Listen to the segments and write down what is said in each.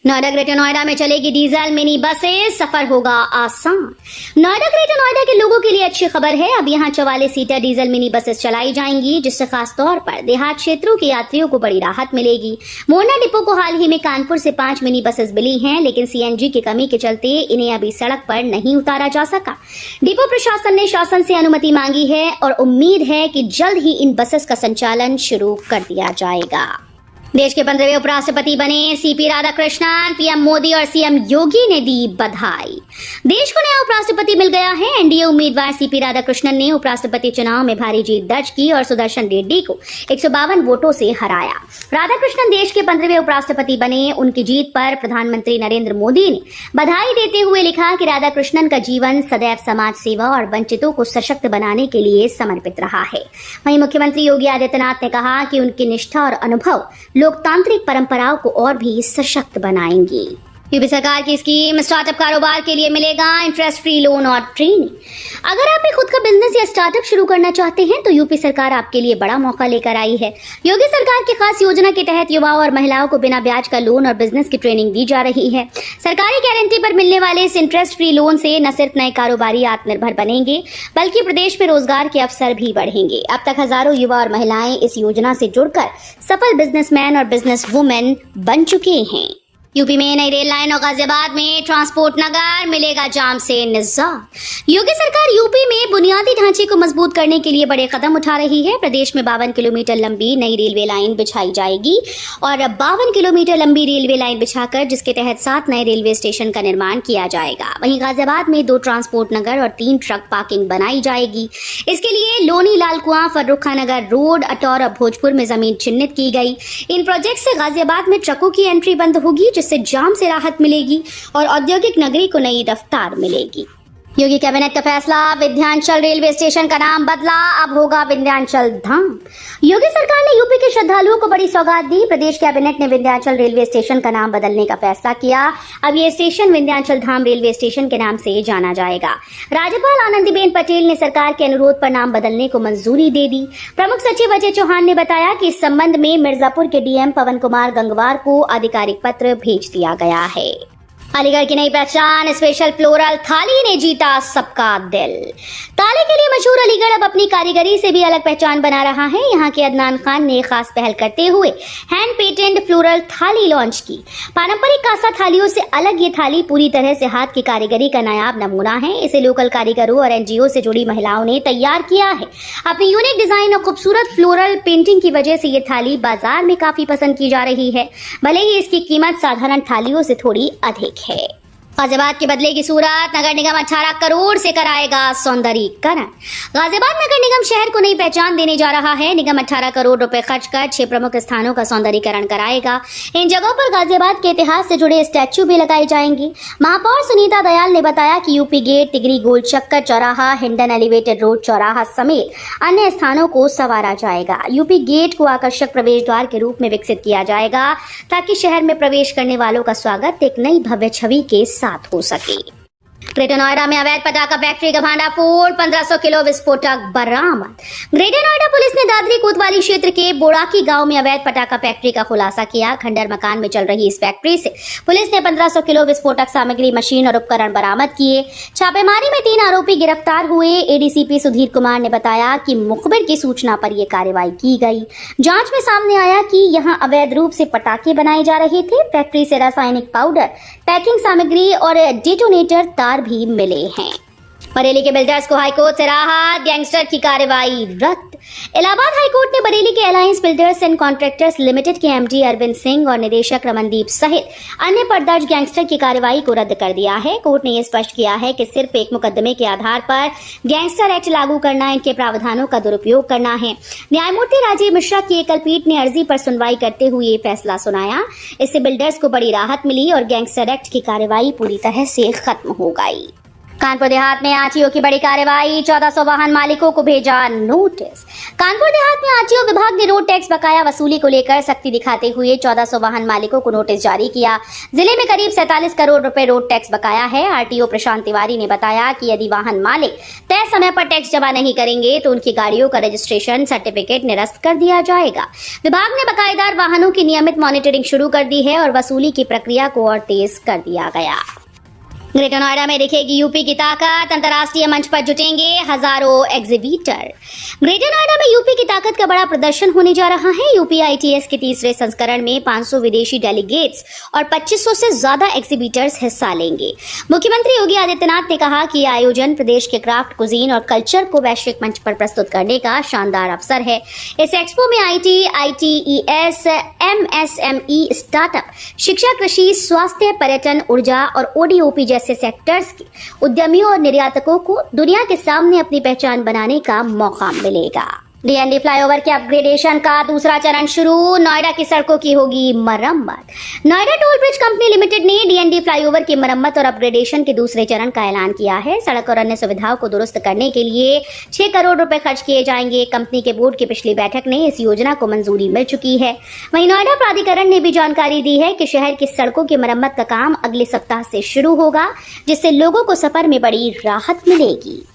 Noida greater Noida में चलेगी diesel mini buses, सफर होगा आसान। नोएडा ग्रेटर नोएडा के लोगों के लिए अच्छी खबर है। अब यहाँ 44 सीटर डीजल मिनी बसेस चलाई जाएंगी, जिससे खास तौर पर देहात क्षेत्रों के यात्रियों को बड़ी राहत मिलेगी। मोरना डिपो को हाल ही में कानपुर से 5 मिनी बसेस मिली हैं, लेकिन सीएनजी की कमी के चलते इन्हें अभी सड़क पर नहीं उतारा जा सका। डिपो प्रशासन ने शासन से अनुमति मांगी है और उम्मीद है कि जल्द ही इन बसेस का संचालन शुरू कर दिया जाएगा। देश के 15वें उपराष्ट्रपति बने सीपी राधाकृष्णन, पीएम मोदी और सीएम योगी ने दी बधाई। देश को नया उपराष्ट्रपति मिल गया है। एनडीए उम्मीदवार सीपी राधाकृष्णन ने उपराष्ट्रपति चुनाव में भारी जीत दर्ज की और सुदर्शन रेड्डी को 152 वोटों से हराया। राधाकृष्णन देश के 15वें उपराष्ट्रपति बने। उनकी जीत पर प्रधानमंत्री नरेंद्र मोदी ने बधाई देते हुए लिखा कि राधाकृष्णन का जीवन सदैव समाज सेवा और वंचितों को सशक्त बनाने के लिए समर्पित रहा है। वहीं मुख्यमंत्री योगी आदित्यनाथ ने कहा कि उनकी निष्ठा और अनुभव लोकतांत्रिक परंपराओं को और भी सशक्त बनाएंगी। यूपी सरकार की स्कीम स्टार्टअप कारोबार के लिए मिलेगा इंटरेस्ट फ्री लोन और ट्रेनिंग। अगर आप भी खुद का बिजनेस या स्टार्टअप शुरू करना चाहते हैं तो यूपी सरकार आपके लिए बड़ा मौका लेकर आई है। योगी सरकार की खास योजना के तहत युवाओं और महिलाओं को बिना ब्याज का लोन और बिजनेस की ट्रेनिंग दी जा रही है। सरकारी गारंटी पर मिलने वाले इस इंटरेस्ट फ्री लोन से न सिर्फ नए कारोबारी आत्मनिर्भर बनेंगे, बल्कि प्रदेश में रोजगार के अवसर भी बढ़ेंगे। अब तक हजारों युवा और महिलाएं इस योजना से जुड़कर सफल बिजनेसमैन और बिजनेस वुमेन बन चुके हैं। यूपी में नई रेल लाइन और गाजियाबाद में ट्रांसपोर्ट नगर, मिलेगा जाम से निजात। योगी सरकार यूपी में बुनियादी ढांचे को मजबूत करने के लिए बड़े कदम उठा रही है। प्रदेश में 52 किलोमीटर लंबी नई रेलवे लाइन बिछाई जाएगी और 52 किलोमीटर लंबी रेलवे लाइन बिछाकर जिसके तहत 7 नए रेलवे स्टेशन का निर्माण किया जाएगा। वहीं गाजियाबाद में 2 ट्रांसपोर्ट नगर और 3 ट्रक पार्किंग बनाई जाएगी। इसके लिए लोनी, लालकुआं, फर्रुखा नगर रोड, अटौर और भोजपुर में जमीन चिन्हित की गई। इन प्रोजेक्ट से गाजियाबाद में ट्रकों की एंट्री बंद होगी, जिससे जाम से राहत मिलेगी और औद्योगिक नगरी को नई रफ्तार मिलेगी। योगी कैबिनेट का फैसला, विंध्याचल रेलवे स्टेशन का नाम बदला, अब होगा विंध्याचल धाम। योगी सरकार ने यूपी के श्रद्धालुओं को बड़ी सौगात दी। प्रदेश कैबिनेट ने विंध्याचल रेलवे स्टेशन का नाम बदलने का फैसला किया। अब ये स्टेशन विंध्याचल धाम रेलवे स्टेशन के नाम से जाना जाएगा। राज्यपाल आनंदीबेन पटेल ने सरकार के अनुरोध पर नाम बदलने को मंजूरी दे दी। प्रमुख सचिव अजय चौहान ने बताया कि इस संबंध में मिर्जापुर के डीएम पवन कुमार गंगवार को आधिकारिक पत्र भेज दिया गया है। अलीगढ़ की नई पहचान, स्पेशल फ्लोरल थाली ने जीता सबका दिल। ताले के लिए मशहूर अलीगढ़ अब अपनी कारीगरी से भी अलग पहचान बना रहा है। यहाँ के अदनान खान ने खास पहल करते हुए हैंड पेटेंट फ्लोरल थाली लॉन्च की। पारंपरिक कांसा थालियों से अलग ये थाली पूरी तरह से हाथ की कारीगरी का नायाब नमूना है। इसे लोकल कारीगरों और एनजीओ से जुड़ी महिलाओं ने तैयार किया है। अपनी यूनिक डिजाइन और खूबसूरत फ्लोरल पेंटिंग की वजह से ये थाली बाजार में काफी पसंद की जा रही है, भले ही इसकी कीमत साधारण थालियों से थोड़ी अधिक है। गाजियाबाद के बदले की सूरत, नगर निगम 18 करोड़ से कराएगा सौंदर्यीकरण। गाजियाबाद नगर निगम शहर को नई पहचान देने जा रहा है। निगम 18 करोड़ रुपए खर्च कर 6 प्रमुख स्थानों का सौंदर्यीकरण कराएगा। इन जगहों पर गाजियाबाद के इतिहास से जुड़े स्टैच्यू भी लगाए जाएंगे। महापौर सुनीता दयाल ने बताया कि यूपी गेट, तिगरी गोल चक्कर चौराहा, हिंडन एलिवेटेड रोड चौराहा समेत अन्य स्थानों को संवारा जाएगा। यूपी गेट को आकर्षक प्रवेश द्वार के रूप में विकसित किया जाएगा, ताकि शहर में प्रवेश करने वालों का स्वागत एक नई भव्य छवि के साथ हो सके। ग्रेटर नोएडा में अवैध पटाखा फैक्ट्री का भांडाफोड़, 1500 किलो विस्फोटक बरामद। ग्रेटर नोएडा पुलिस ने दादरी कोतवाली क्षेत्र के बोड़ाकी गांव में अवैध पटाखा फैक्ट्री का खुलासा किया। खंडर मकान में चल रही इस फैक्ट्री से पुलिस ने 1500 किलो विस्फोटक सामग्री, मशीन और उपकरण बरामद किए। छापेमारी में 3 आरोपी गिरफ्तार हुए। एडीसीपी सुधीर कुमार ने बताया कि मुखबिर की सूचना पर यह कार्रवाई की गई। जांच में सामने आया कि यहां अवैध रूप से पटाखे बनाए जा रहे थे। फैक्ट्री से रासायनिक पाउडर, पैकिंग सामग्री और डेटोनेटर तार भी मिले हैं। बरेली के बिल्डर्स को हाईकोर्ट से राहत, गैंगस्टर की कार्रवाई रद्द। इलाहाबाद हाईकोर्ट ने बरेली के alliance builders and contractors limited के एमडी अरविंद सिंह और निदेशक रमनदीप सहित अन्य पर दर्ज गैंगस्टर की कार्रवाई को रद्द कर दिया है। कोर्ट ने यह स्पष्ट किया है कि सिर्फ एक मुकदमे के आधार पर गैंगस्टर एक्ट लागू करना, इनके प्रावधानों का दुरुपयोग करना है। न्यायमूर्ति राजीव मिश्रा की एकल पीठ ने अर्जी पर सुनवाई करते हुए ये फैसला सुनाया। इससे बिल्डर्स को बड़ी राहत मिली और गैंगस्टर एक्ट की कार्रवाई पूरी तरह से खत्म हो गई। कानपुर देहात में आरटीओ की बड़ी कार्रवाई, 1400 वाहन मालिकों को भेजा नोटिस। कानपुर देहात में आरटीओ विभाग ने रोड टैक्स बकाया वसूली को लेकर सख्ती दिखाते हुए 1400 वाहन मालिकों को नोटिस जारी किया। जिले में करीब 47 करोड़ रुपए रोड टैक्स बकाया है। आरटीओ प्रशांत तिवारी ने बताया कि यदि वाहन मालिक तय समय पर टैक्स जमा नहीं करेंगे तो उनकी गाड़ियों का रजिस्ट्रेशन सर्टिफिकेट निरस्त कर दिया जाएगा। विभाग ने बकायेदार वाहनों की नियमित मॉनिटरिंग शुरू कर दी है और वसूली की प्रक्रिया को और तेज कर दिया गया। ग्रेटर नोएडा में दिखेगी यूपी की ताकत, अंतर्राष्ट्रीय मंच पर जुटेंगे हजारों एग्जीबिटर। ग्रेटर नोएडा में यूपी की ताकत का बड़ा प्रदर्शन होने जा रहा है। यूपी ITS के तीसरे संस्करण में 500 विदेशी डेलीगेट्स और 2500 से ज्यादा एग्जीबिटर्स हिस्सा लेंगे। मुख्यमंत्री योगी आदित्यनाथ ने कहा कि यह आयोजन प्रदेश के क्राफ्ट, कुजीन और कल्चर को वैश्विक मंच पर प्रस्तुत करने का शानदार अवसर है। इस एक्सपो में IT, ITES, MSME, स्टार्टअप, शिक्षा, कृषि, स्वास्थ्य, पर्यटन, ऊर्जा और ODOP जैसे सेक्टर्स के उद्यमियों और निर्यातकों को दुनिया के सामने अपनी पहचान बनाने का मौका मिलेगा। DND फ्लाईओवर के अपग्रेडेशन का दूसरा चरण शुरू, नोएडा की सड़कों की होगी मरम्मत। Noida toll bridge company limited ने DND फ्लाईओवर की मरम्मत और अपग्रेडेशन के दूसरे चरण का ऐलान किया है। सड़क और अन्य सुविधाओं को दुरुस्त करने के लिए 6 करोड़ रुपए खर्च किए जाएंगे। कंपनी के बोर्ड की पिछली बैठक ने इस योजना को मंजूरी मिल चुकी है। वहीं नोएडा प्राधिकरण ने भी जानकारी दी है कि शहर की सड़कों की मरम्मत का काम अगले सप्ताह से शुरू होगा, जिससे लोगों को सफर में बड़ी राहत मिलेगी।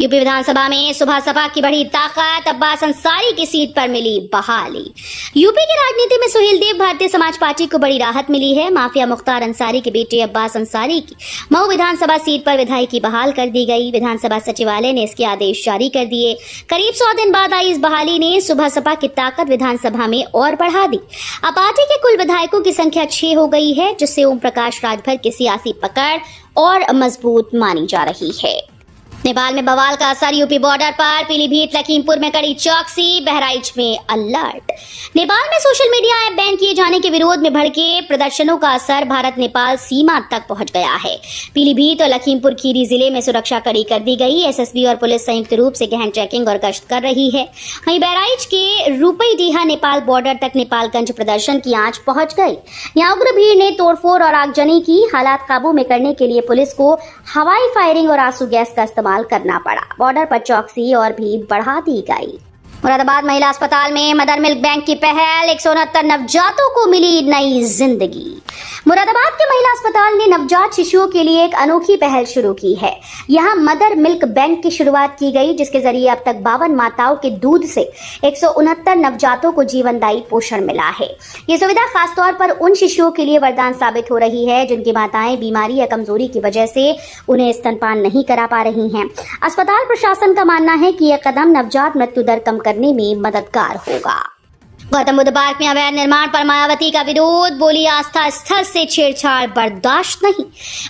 यूपी विधानसभा में सुबह सपा की बड़ी ताकत, अब्बास अंसारी की सीट पर मिली बहाली। यूपी की राजनीति में सुहेल देव भारतीय समाज पार्टी को बड़ी राहत मिली है। माफिया मुख्तार अंसारी के बेटे अब्बास अंसारी की मऊ विधानसभा सीट पर विधायकी बहाल कर दी गई। विधानसभा सचिवालय ने इसके आदेश जारी कर दिए। करीब 100 दिन बाद आई इस बहाली ने सुबह सपा की ताकत विधानसभा में और बढ़ा दी। अब पार्टी के कुल विधायकों की संख्या 6 हो गई है, जिससे ओम प्रकाश राजभर की सियासी पकड़ और मजबूत मानी जा रही है। नेपाल में बवाल का असर, यूपी बॉर्डर पर पीलीभीत, लखीमपुर में कड़ी चौकसी, बहराइच में अलर्ट। नेपाल में सोशल मीडिया ऐप बैन किए जाने के विरोध में भड़के प्रदर्शनों का असर भारत नेपाल सीमा तक पहुंच गया है। पीलीभीत और लखीमपुर खीरी जिले में सुरक्षा कड़ी कर दी गई। SSB और पुलिस संयुक्त रूप से गहन चेकिंग और गश्त कर रही है। वहीं बहराइच के रूपईडीहा नेपाल बॉर्डर तक नेपालगंज प्रदर्शन की आंच पहुंच गई। यहाँ उग्र भीड़ ने तोड़फोड़ और आगजनी की। हालात काबू में करने के लिए पुलिस को हवाई फायरिंग और आंसू गैस का इस्तेमाल करना पड़ा। बॉर्डर पर चौकसी और भी बढ़ा दी गई। मुरादाबाद महिला अस्पताल में मदर मिल्क बैंक की पहल, 169 नवजातों को मिली नई जिंदगी। मुरादाबाद के महिला अस्पताल ने नवजात शिशुओं के लिए एक अनोखी पहल शुरू की है। यहाँ मदर मिल्क बैंक की शुरुआत की गई, जिसके जरिए अब तक 52 माताओं के दूध से 169 नवजातों को जीवनदायी पोषण मिला है। ये सुविधा खासतौर पर उन शिशुओं के लिए वरदान साबित हो रही है जिनकी माताएं बीमारी या कमजोरी की वजह से उन्हें स्तनपान नहीं करा पा रही हैं। अस्पताल प्रशासन का मानना है कि यह कदम नवजात मृत्यु दर कम करने में मददगार होगा। गौतम बुद्ध पार्क में अवैध निर्माण पर मायावती का विरोध, बोली आस्था स्थल से छेड़छाड़ बर्दाश्त नहीं।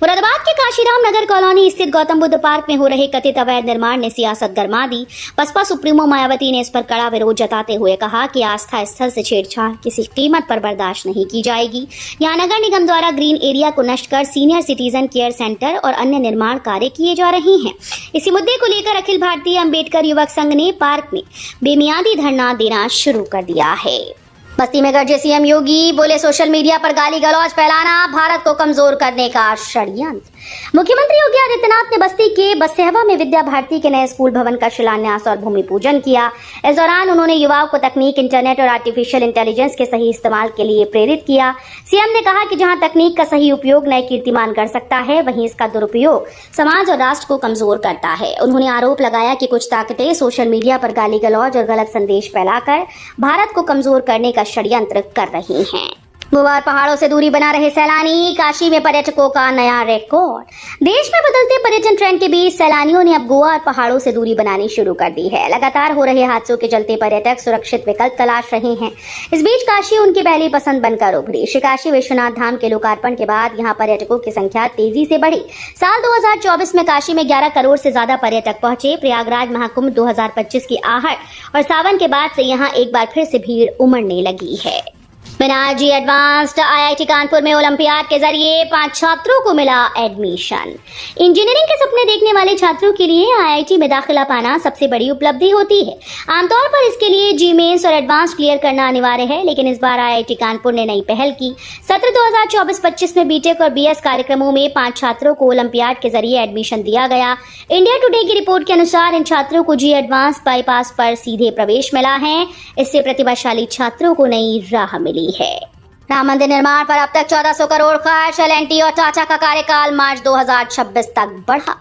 मुरादाबाद के काशीराम नगर कॉलोनी स्थित गौतम बुद्ध पार्क में हो रहे कथित अवैध निर्माण ने सियासत गरमा दी। बसपा सुप्रीमो मायावती ने इस पर कड़ा विरोध जताते हुए कहा कि आस्था स्थल से छेड़छाड़ किसी कीमत पर बर्दाश्त नहीं की जाएगी। यहाँ नगर निगम द्वारा ग्रीन एरिया को नष्ट कर सीनियर सिटीजन केयर सेंटर और अन्य निर्माण कार्य किए जा रहे हैं। इसी मुद्दे को लेकर अखिल भारतीय अम्बेडकर युवक संघ ने पार्क में बेमियादी धरना देना शुरू कर दिया है। बस्ती में गरजे CM योगी, बोले सोशल मीडिया पर गाली गलौज फैलाना भारत को कमजोर करने का षड्यंत्र। मुख्यमंत्री योगी आदित्यनाथ ने बस्ती के बसेहवा में विद्या भारती के नए स्कूल भवन का शिलान्यास और भूमि पूजन किया। इस दौरान उन्होंने युवाओं को तकनीक, इंटरनेट और आर्टिफिशियल इंटेलिजेंस के सही इस्तेमाल के लिए प्रेरित किया। CM ने कहा कि जहां तकनीक का सही उपयोग नए कीर्तिमान कर सकता है, वहीं इसका दुरुपयोग समाज और राष्ट्र को कमजोर करता है। उन्होंने आरोप लगाया कि कुछ ताकतें सोशल मीडिया पर गाली गलौज और गलत संदेश फैलाकर भारत को कमजोर करने का षड्यंत्र कर रही हैं। बुधवार पहाड़ों से दूरी बना रहे सैलानी, काशी में पर्यटकों का नया रिकॉर्ड। देश में बदलते पर्यटन ट्रेंड के बीच सैलानियों ने अब गोवा और पहाड़ों से दूरी बनानी शुरू कर दी है। लगातार हो रहे हादसों के चलते पर्यटक सुरक्षित विकल्प तलाश रहे हैं। इस बीच काशी उनकी पहली पसंद बनकर उभरी। श्री काशी विश्वनाथ धाम के लोकार्पण के बाद यहाँ पर्यटकों की संख्या तेजी से बढ़ी। साल 2024 में काशी में 11 करोड़ से ज्यादा पर्यटक पहुंचे। प्रयागराज महाकुंभ 2025 की आहट और सावन के बाद से यहाँ एक बार फिर से भीड़ उमड़ने लगी है। बेनार्जी एडवांस्ड IIT कानपुर में ओलंपियाड के जरिए 5 छात्रों को मिला एडमिशन। इंजीनियरिंग के सपने देखने वाले छात्रों के लिए IIT में दाखिला पाना सबसे बड़ी उपलब्धि होती है। आमतौर पर इसके लिए जी-मेंस और एडवांस क्लियर करना अनिवार्य है, लेकिन इस बार IIT कानपुर ने नई पहल की। सत्र 2024-25 में बीटेक और BS कार्यक्रमों में 5 छात्रों को ओलंपियाड के जरिए एडमिशन दिया गया। इंडिया टुडे की रिपोर्ट के अनुसार इन छात्रों को जी एडवांस बाईपास पर सीधे प्रवेश मिला है। इससे प्रतिभाशाली छात्रों को नई राह मिली है। राम मंदिर निर्माण पर अब तक 1400 करोड़ खर्च। एल&टी और टाटा का कार्यकाल मार्च 2026 तक बढ़ा।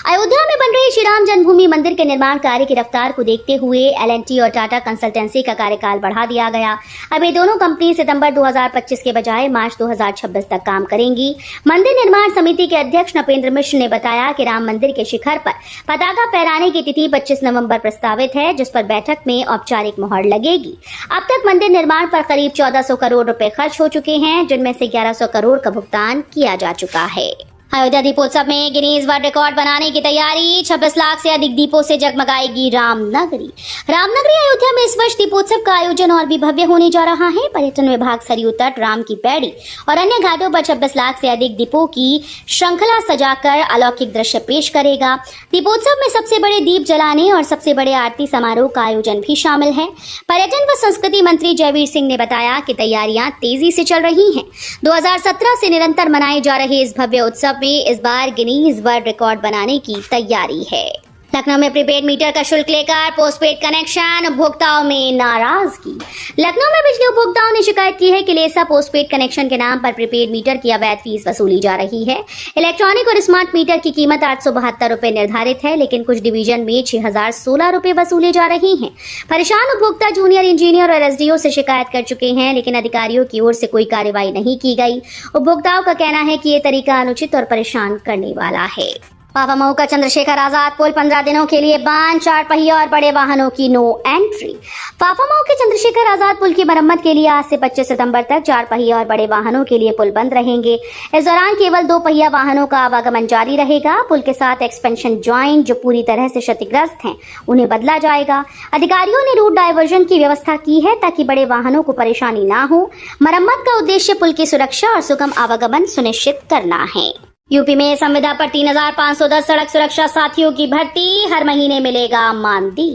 अयोध्या में बन रही श्री राम जन्मभूमि मंदिर के निर्माण कार्य की रफ्तार को देखते हुए एल&टी और टाटा कंसल्टेंसी का कार्यकाल बढ़ा दिया गया। अब ये दोनों कंपनी सितंबर 2025 के बजाय मार्च 2026 तक काम करेंगी। मंदिर निर्माण समिति के अध्यक्ष नपेंद्र मिश्र ने बताया कि राम मंदिर के शिखर पर पताका फहराने की तिथि 25 नवंबर प्रस्तावित है, जिस पर बैठक में औपचारिक मुहर लगेगी। अब तक मंदिर निर्माण पर करीब 1400 करोड़ रुपए खर्च हो चुके हैं, जिनमें से 1100 करोड़ का भुगतान किया जा चुका है। अयोध्या दीपोत्सव में गिनीज वर्ल्ड रिकॉर्ड बनाने की तैयारी। 26 लाख से अधिक दीपों से जगमगाएगी रामनगरी। रामनगरी अयोध्या में इस वर्ष दीपोत्सव का आयोजन और भी भव्य होने जा रहा है। पर्यटन विभाग सरयू तट, राम की पैड़ी और अन्य घाटों पर 26 लाख से अधिक दीपों की श्रृंखला सजाकर अलौकिक दृश्य पेश करेगा। दीपोत्सव में सबसे बड़े दीप जलाने और सबसे बड़े आरती समारोह का आयोजन भी शामिल है। पर्यटन व संस्कृति मंत्री जयवीर सिंह ने बताया कि तैयारियां तेजी से चल रही हैं। 2017 से निरंतर मनाए जा रहे इस भव्य उत्सव में इस बार गिनीज वर्ल्ड रिकॉर्ड बनाने की तैयारी है। लखनऊ में प्रीपेड मीटर का शुल्क लेकर पोस्टपेड कनेक्शन, उपभोक्ताओं में नाराजगी। लखनऊ में बिजली उपभोक्ताओं ने शिकायत की है कि लेसा पोस्टपेड कनेक्शन के नाम पर प्रीपेड मीटर की अवैध फीस वसूली जा रही है। इलेक्ट्रॉनिक और स्मार्ट मीटर की कीमत 872 रुपए निर्धारित है, लेकिन कुछ डिवीजन में 6016 रुपए वसूले जा रही हैं। परेशान उपभोक्ता जूनियर इंजीनियर और एसडीओ से शिकायत कर चुके हैं, लेकिन अधिकारियों की ओर से कोई कार्रवाई नहीं की गई। उपभोक्ताओं का कहना है कि ये तरीका अनुचित और परेशान करने वाला है। पावामऊ का चंद्रशेखर आजाद पुल 15 दिनों के लिए बंद। 4 पहिया और बड़े वाहनों की नो एंट्री। पावामऊ के चंद्रशेखर आजाद पुल की मरम्मत के लिए आज से 25 सितंबर तक 4 पहिया और बड़े वाहनों के लिए पुल बंद रहेंगे। इस दौरान केवल 2 पहिया वाहनों का आवागमन जारी रहेगा। पुल के साथ एक्सपेंशन जॉइंट जो पूरी तरह से क्षतिग्रस्त हैं, उन्हें बदला जाएगा। अधिकारियों ने रूट डायवर्जन की व्यवस्था की है ताकि बड़े वाहनों को परेशानी ना हो। मरम्मत का उद्देश्य पुल की सुरक्षा और सुगम आवागमन सुनिश्चित करना है। यूपी में संविदा पर 3510 सड़क सुरक्षा साथियों की भर्ती, हर महीने मिलेगा मानदेय।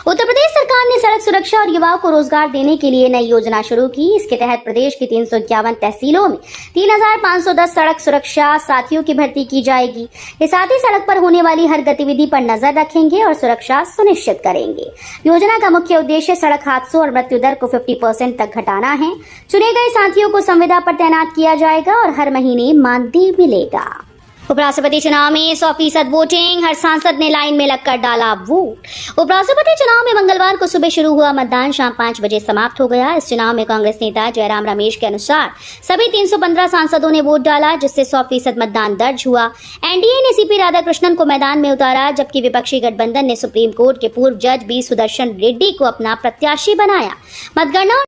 उत्तर प्रदेश सरकार ने सड़क सुरक्षा और युवाओं को रोजगार देने के लिए नई योजना शुरू की। इसके तहत प्रदेश की 351 तहसीलों में 3510 सड़क सुरक्षा साथियों की भर्ती की जाएगी। ये साथी सड़क पर होने वाली हर गतिविधि पर नजर रखेंगे और सुरक्षा सुनिश्चित करेंगे। योजना का मुख्य उद्देश्य सड़क हादसों और मृत्यु दर को 50% तक घटाना है। चुने गए साथियों को संविदा पर तैनात किया जाएगा और हर महीने मानदेय मिलेगा। उपराष्ट्रपति चुनाव में 100% वोटिंग, हर सांसद ने लाइन में लगकर डाला वोट। उपराष्ट्रपति चुनाव में मंगलवार को सुबह शुरू हुआ मतदान शाम 5 बजे समाप्त हो गया। इस चुनाव में कांग्रेस नेता जयराम रमेश के अनुसार सभी 315 सांसदों ने वोट डाला, जिससे 100% मतदान दर्ज हुआ। एनडीए ने सीपी राधाकृष्णन को मैदान में उतारा, जबकि विपक्षी गठबंधन ने सुप्रीम कोर्ट के पूर्व जज बी सुदर्शन रेड्डी को अपना प्रत्याशी बनाया। मतगणना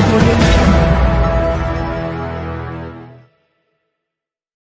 Audio Jungle.